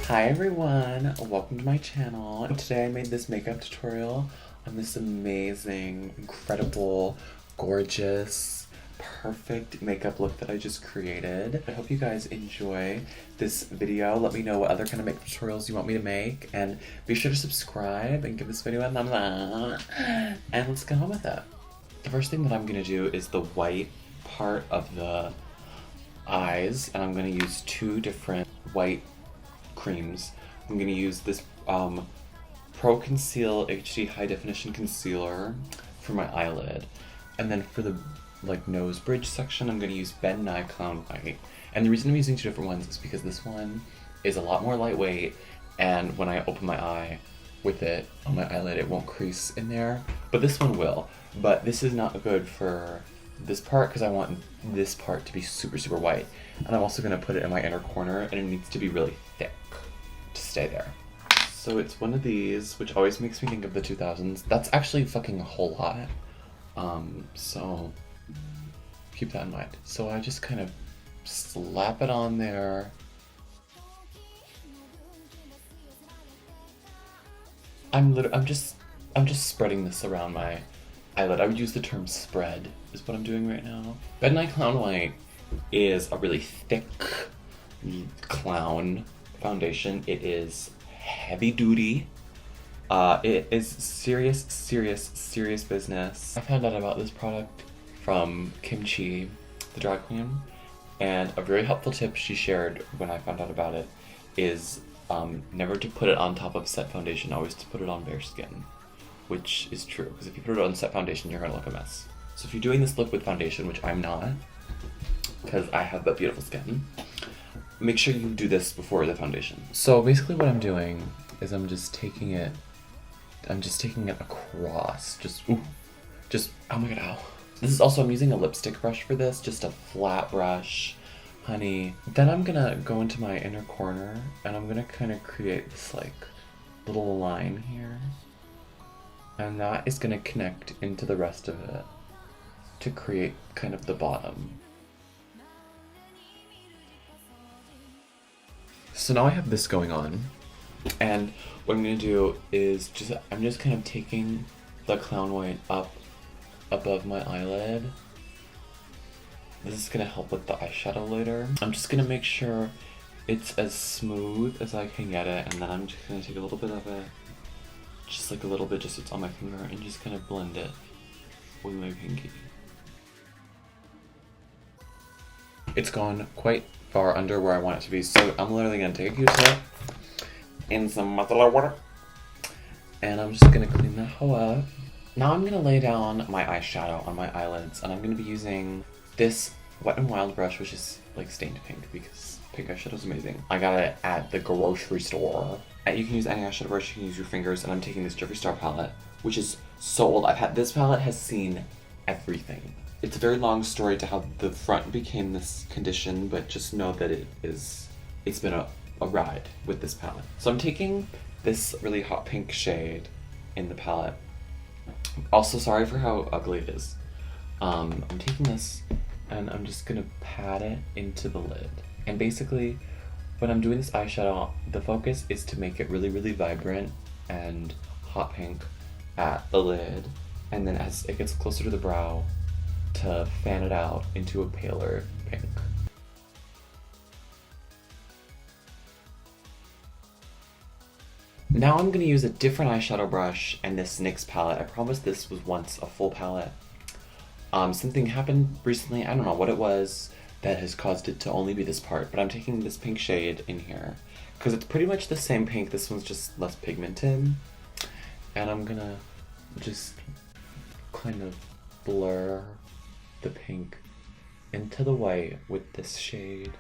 Hi everyone, welcome to my channel. Today I made this makeup tutorial on this amazing, incredible, gorgeous, perfect makeup look that I just created. I hope you guys enjoy this video. Let me know what other kind of makeup tutorials you want me to make, and be sure to subscribe and give this video a thumbs up, and let's get on with it. The first thing that I'm gonna do is the white part of the eyes, and I'm gonna use two different white creams. I'm gonna use this Pro Conceal HD High Definition Concealer for my eyelid, and then for the nose bridge section, I'm gonna use Ben Nye Clown White. And the reason I'm using two different ones is because this one is a lot more lightweight, and when I open my eye with it on my eyelid, it won't crease in there. But this one will. But this is not good for this part because I want this part to be super, super white. And I'm also gonna put it in my inner corner, and it needs to be really thick to stay there. So it's one of these, which always makes me think of the 2000s. That's actually fucking a whole lot. So keep that in mind. So I just kind of slap it on there. I'm just spreading this around my eyelid. I would use the term spread is what I'm doing right now. Ben Nye Clown White is a really thick clown foundation. It is heavy duty. It is serious business. I found out about this product from Kimchi, the drag queen, and a very helpful tip she shared when I found out about it is never to put it on top of set foundation, always to put it on bare skin. Which is true, because if you put it on set foundation, you're gonna look a mess. So if you're doing this look with foundation, which I'm not, because I have that beautiful skin, make sure you do this before the foundation. So basically what I'm doing is I'm just taking it across, oh my god, ow. This is also, I'm using a lipstick brush for this, just a flat brush, honey. Then I'm gonna go into my inner corner, and I'm gonna kind of create this little line here. And that is gonna connect into the rest of it to create kind of the bottom. So now I have this going on, and what I'm gonna do is I'm just kind of taking the clown white up above my eyelid. This is gonna help with the eyeshadow later. I'm just gonna make sure it's as smooth as I can get it, and then I'm just gonna take a little bit of it, just a little bit, just so it's on my finger, and just kind of blend it with my pinky. It's gone quite far under where I want it to be, so I'm literally gonna take a Q-tip and some micellar water, and I'm just gonna clean that hoe up. Now I'm gonna lay down my eyeshadow on my eyelids, and I'm gonna be using this Wet n Wild brush, which is stained pink, because pink eyeshadow is amazing. I got it at the grocery store. You can use any eyeshadow brush, you can use your fingers, and I'm taking this Jeffree Star palette, which is so old. This palette has seen everything. It's a very long story to how the front became this condition, but just know that it's been a ride with this palette. So I'm taking this really hot pink shade in the palette. Also, sorry for how ugly it is. I'm taking this, and I'm just gonna pat it into the lid. And basically, when I'm doing this eyeshadow, the focus is to make it really, really vibrant and hot pink at the lid, and then as it gets closer to the brow, to fan it out into a paler pink. Now I'm gonna use a different eyeshadow brush and this NYX palette. I promise this was once a full palette. Something happened recently, I don't know what it was, that has caused it to only be this part, but I'm taking this pink shade in here because it's pretty much the same pink. This one's just less pigmented, and I'm gonna just kind of blur the pink into the white with this shade.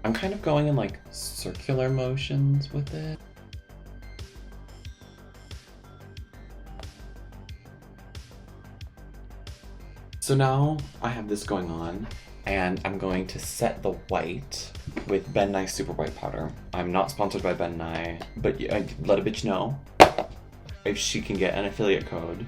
I'm kind of going in circular motions with it. So now I have this going on, and I'm going to set the white with Ben Nye Super White Powder. I'm not sponsored by Ben Nye, but let a bitch know. if she can get an affiliate code.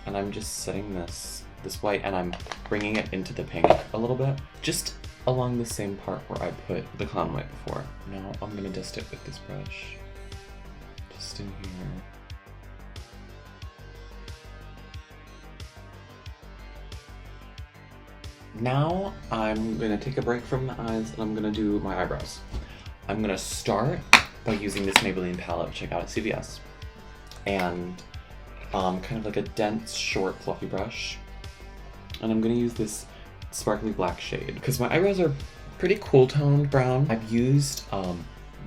And I'm just setting this white and I'm bringing it into the pink a little bit, just along the same part where I put the clown white before. Now I'm gonna dust it with this brush, just in here. Now I'm gonna take a break from the eyes and I'm gonna do my eyebrows. I'm gonna start by using this Maybelline palette, which I got at CVS. And kind of like a dense, short, fluffy brush. And I'm gonna use this sparkly black shade because my eyebrows are pretty cool toned brown. I've used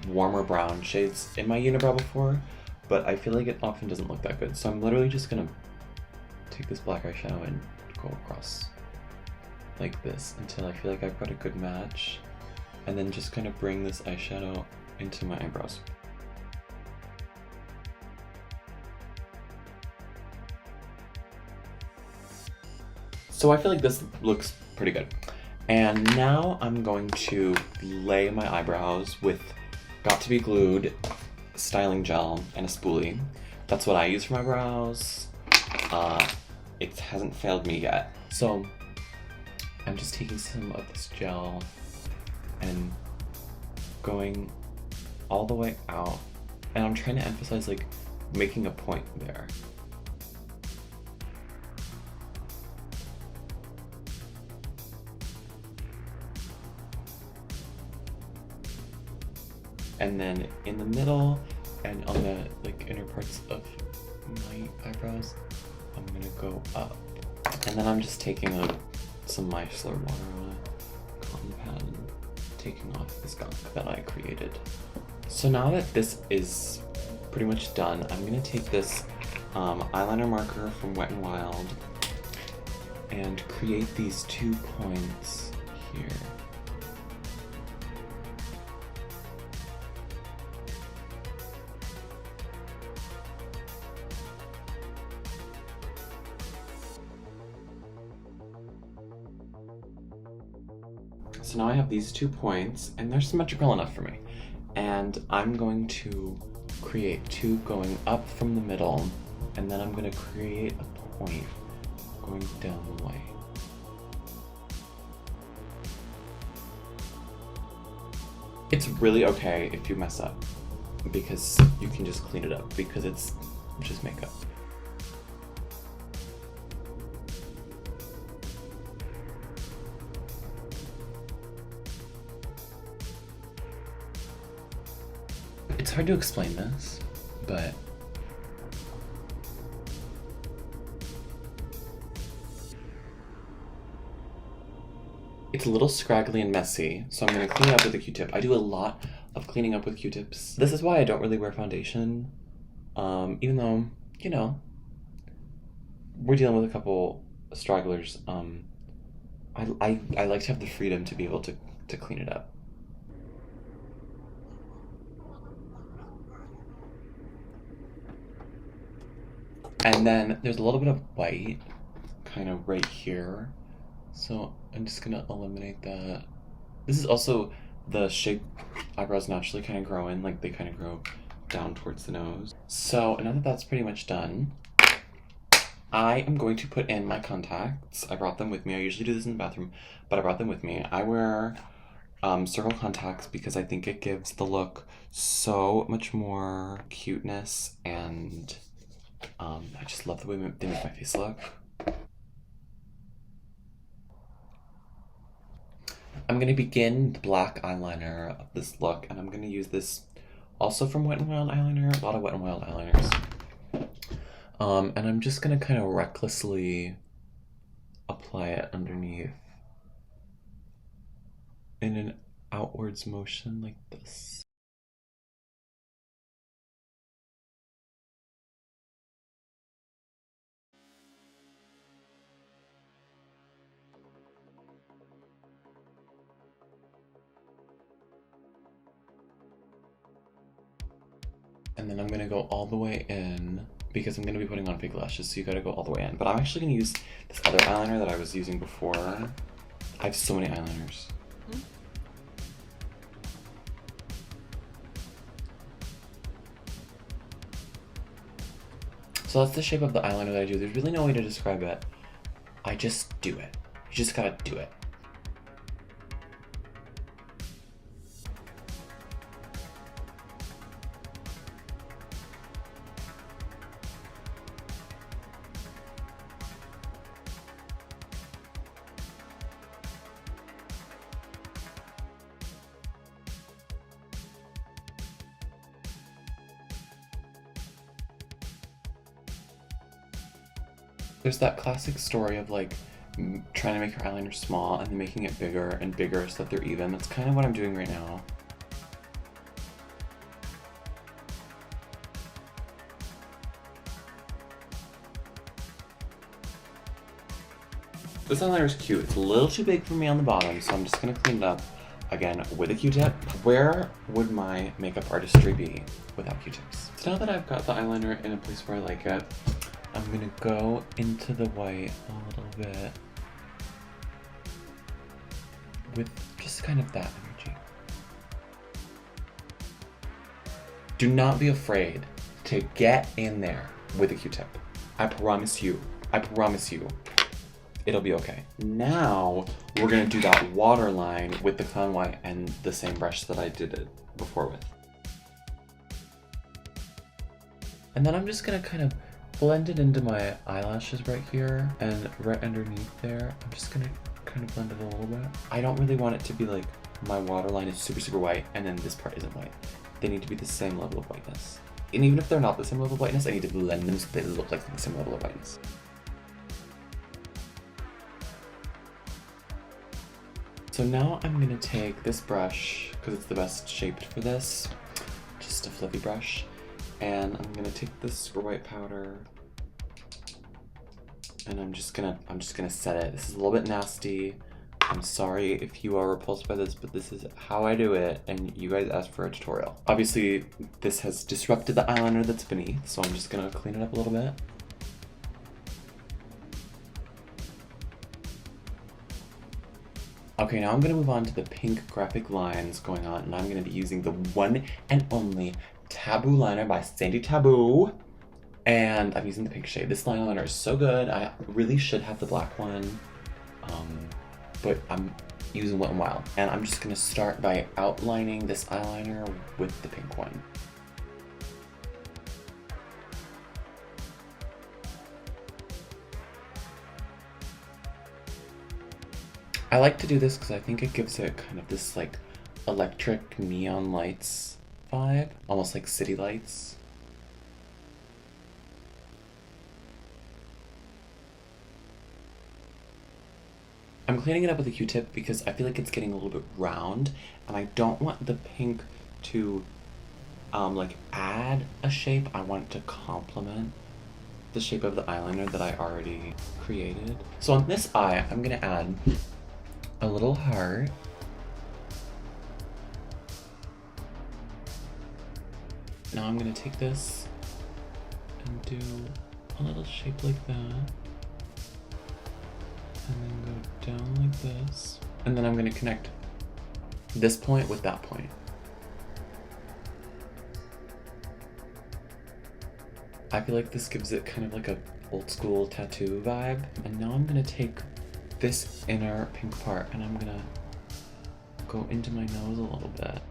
warmer brown shades in my unibrow before, but I feel like it often doesn't look that good. So I'm literally just gonna take this black eyeshadow and go across like this until I feel like I've got a good match. And then just kind of bring this eyeshadow into my eyebrows. So I feel like this looks pretty good. And now I'm going to lay my eyebrows with Got To Be Glued styling gel and a spoolie. That's what I use for my brows. It hasn't failed me yet. So I'm just taking some of this gel and going all the way out. And I'm trying to emphasize like making a point there. And then in the middle and on the like inner parts of my eyebrows, I'm gonna go up. And then I'm just taking some micellar water on a cotton pad and taking off this gunk that I created. So now that this is pretty much done, I'm gonna take this eyeliner marker from Wet n Wild and create these 2 points here. So now I have these 2 points, and they're symmetrical enough for me. And I'm going to create 2 going up from the middle, and then I'm going to create a point going down the way. It's really okay if you mess up, because you can just clean it up, because it's just makeup. It's hard to explain this, but it's a little scraggly and messy, so I'm going to clean it up with a Q-tip. I do a lot of cleaning up with Q-tips. This is why I don't really wear foundation, even though, you know, we're dealing with a couple stragglers. I like to have the freedom to be able to clean it up. And then there's a little bit of white kind of right here. So I'm just gonna eliminate that. This is also the shape eyebrows naturally kind of grow in, like they kind of grow down towards the nose. So now that that's pretty much done, I am going to put in my contacts. I brought them with me. I usually do this in the bathroom, but I brought them with me. I wear circle contacts because I think it gives the look so much more cuteness, and I just love the way they make my face look. I'm going to begin the black eyeliner of this look, and I'm going to use this also from Wet n Wild eyeliner, a lot of Wet n Wild eyeliners. And I'm just going to kind of recklessly apply it underneath in an outwards motion like this. And then I'm gonna go all the way in because I'm gonna be putting on fake lashes, so you gotta go all the way in. But I'm actually gonna use this other eyeliner that I was using before. I have so many eyeliners. So that's the shape of the eyeliner that I do. There's really no way to describe it. I just do it. You just gotta do it. There's that classic story of like trying to make your eyeliner small and then making it bigger and bigger so that they're even. That's kind of what I'm doing right now. This eyeliner is cute. It's a little too big for me on the bottom, so I'm just gonna clean it up again with a Q-tip. Where would my makeup artistry be without Q-tips? So now that I've got the eyeliner in a place where I like it, I'm gonna go into the white a little bit with just kind of that energy. Do not be afraid to get in there with a Q-tip. I promise you, it'll be okay. Now, we're gonna do that waterline with the Clown White and the same brush that I did it before with. And then I'm just gonna kind of blend it into my eyelashes right here and right underneath there. I'm just gonna kind of blend it a little bit. I don't really want it to be like my waterline is super, super white and then this part isn't white. They need to be the same level of whiteness. And even if they're not the same level of whiteness, I need to blend them so they look like the same level of whiteness. So now I'm gonna take this brush, because it's the best shaped for this, just a fluffy brush, and I'm gonna take this super white powder, and I'm just gonna set it. This is a little bit nasty. I'm sorry if you are repulsed by this, but this is how I do it, and you guys asked for a tutorial. Obviously, this has disrupted the eyeliner that's beneath, so I'm just gonna clean it up a little bit. Okay, now I'm gonna move on to the pink graphic lines going on, and I'm gonna be using the one and only TABOO liner by Sandy TABOO. And I'm using the pink shade. This liner is so good. I really should have the black one, but I'm using Wet n Wild. And I'm just gonna start by outlining this eyeliner with the pink one. I like to do this because I think it gives it kind of this like electric neon lights vibe, almost like city lights. I'm cleaning it up with a Q-tip because I feel like it's getting a little bit round, and I don't want the pink to like add a shape. I want it to complement the shape of the eyeliner that I already created. So on this eye, I'm gonna add a little heart. Now I'm gonna take this and do a little shape like that. And then go down like this. And then I'm gonna connect this point with that point. I feel like this gives it kind of like a old school tattoo vibe. And now I'm gonna take this inner pink part and I'm gonna go into my nose a little bit.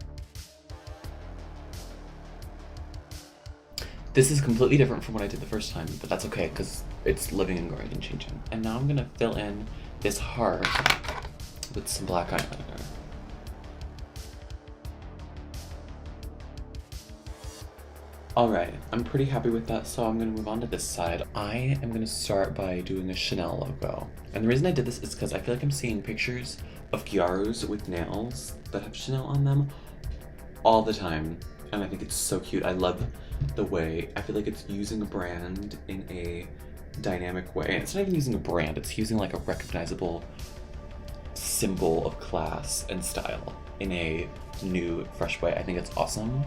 This is completely different from what I did the first time, but that's okay because it's living and growing and changing. And now I'm gonna fill in this heart with some black eyeliner. Alright, I'm pretty happy with that, so I'm gonna move on to this side. I am gonna start by doing a Chanel logo. And the reason I did this is because I feel like I'm seeing pictures of Gyarus with nails that have Chanel on them all the time. And I think it's so cute. I love the way, I feel like it's using a brand in a dynamic way. And it's not even using a brand, it's using like a recognizable symbol of class and style in a new, fresh way. I think it's awesome.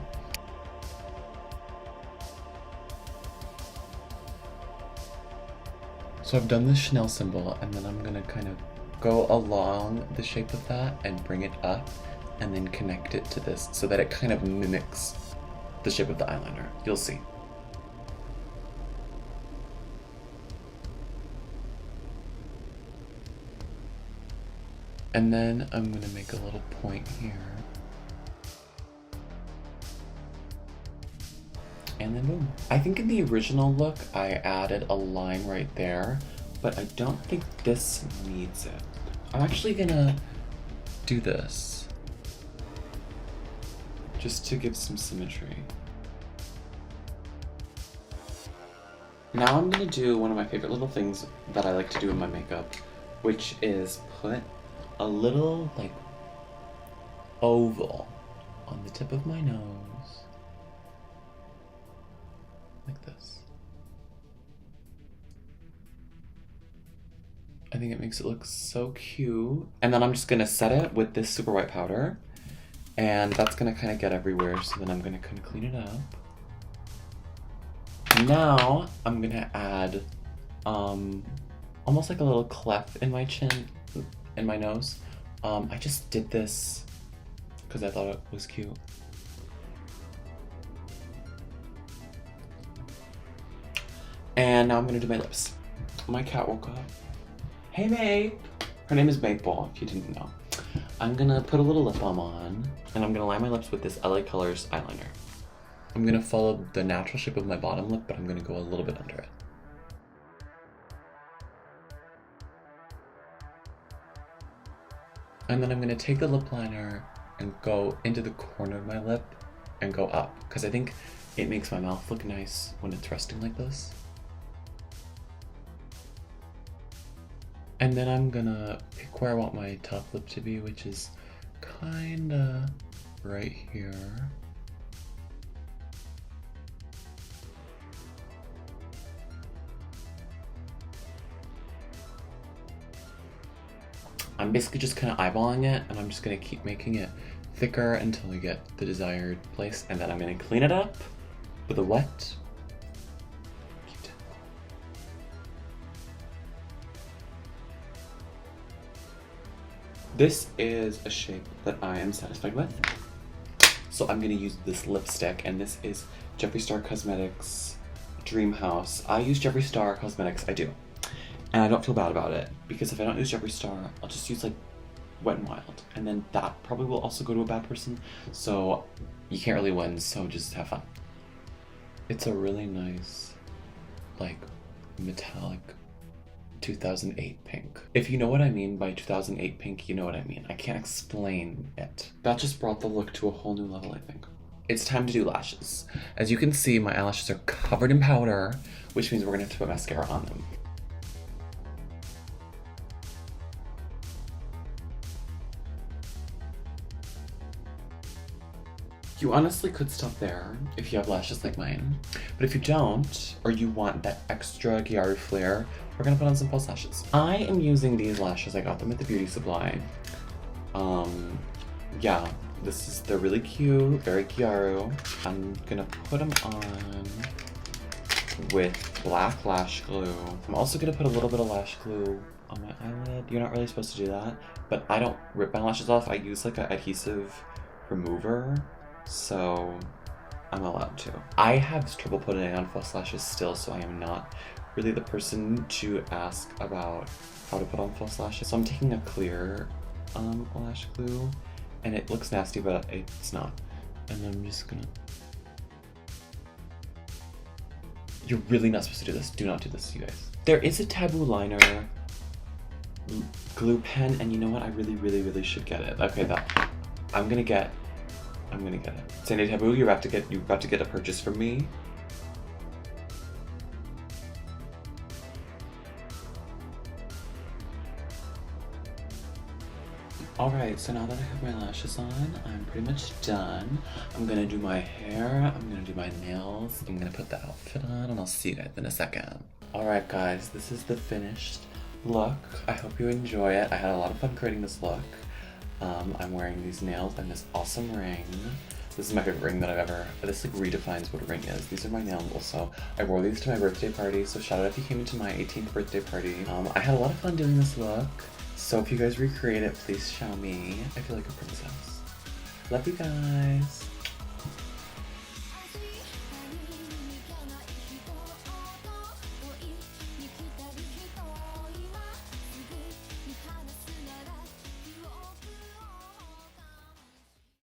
So I've done this Chanel symbol, and then I'm gonna kind of go along the shape of that and bring it up and then connect it to this so that it kind of mimics the shape of the eyeliner. You'll see. And then I'm gonna make a little point here. And then boom. I think in the original look, I added a line right there, but I don't think this needs it. I'm actually gonna do this just to give some symmetry. Now I'm gonna do one of my favorite little things that I like to do in my makeup, which is put a little like oval on the tip of my nose. Like this. I think it makes it look so cute. And then I'm just gonna set it with this super white powder. And that's gonna kind of get everywhere, so then I'm gonna kind of clean it up. Now I'm gonna add almost like a little cleft in my chin, in my nose. I just did this because I thought it was cute. And now I'm gonna do my lips. My cat woke up. Hey Mape! Her name is Maple, if you didn't know. I'm gonna put a little lip balm on, and I'm gonna line my lips with this LA Colors eyeliner. I'm gonna follow the natural shape of my bottom lip, but I'm gonna go a little bit under it. And then I'm gonna take the lip liner and go into the corner of my lip and go up, because I think it makes my mouth look nice when it's resting like this. And then I'm gonna pick where I want my top lip to be, which is kinda right here. I'm basically just kind of eyeballing it, and I'm just gonna keep making it thicker until we get the desired place, and then I'm gonna clean it up with a wet Q-tip. This is a shape that I am satisfied with. So I'm gonna use this lipstick, and this is Jeffree Star Cosmetics Dream House. I use Jeffree Star Cosmetics, I do. And I don't feel bad about it, because if I don't use Jeffree Star, I'll just use like Wet n Wild, and then that probably will also go to a bad person, so you can't really win, so just have fun. It's a really nice, like, metallic 2008 pink. If you know what I mean by 2008 pink, you know what I mean. I can't explain it. That just brought the look to a whole new level, I think. It's time to do lashes. As you can see, my eyelashes are covered in powder, which means we're gonna have to put mascara on them. You honestly could stop there if you have lashes like mine. But if you don't, or you want that extra Ghiaru flare, we're gonna put on some false lashes. I am using these lashes. I got them at the beauty supply. Yeah, they're really cute, very Ghiaru. I'm gonna put them on with black lash glue. I'm also gonna put a little bit of lash glue on my eyelid. You're not really supposed to do that, but I don't rip my lashes off. I use like an adhesive remover. So I'm allowed to. I have trouble putting on false lashes still, so I am not really the person to ask about how to put on false lashes. So I'm taking a clear lash glue, and it looks nasty, but it's not. And I'm just gonna... You're really not supposed to do this. Do not do this, you guys. There is a Taboo liner glue pen, and you know what? I really should get it. Okay, I'm gonna get it. Sandy Taboo, you're about to get a purchase from me. Alright, so now that I have my lashes on, I'm pretty much done. I'm gonna do my hair, I'm gonna do my nails, I'm gonna put the outfit on, and I'll see you guys in a second. Alright guys, this is the finished look. I hope you enjoy it. I had a lot of fun creating this look. I'm wearing these nails and this awesome ring. This is my favorite ring that I've ever, this like redefines what a ring is. These are my nails also. I wore these to my birthday party, so shout out if you came to my 18th birthday party. I had a lot of fun doing this look, so if you guys recreate it, please show me. I feel like a princess. Love you guys.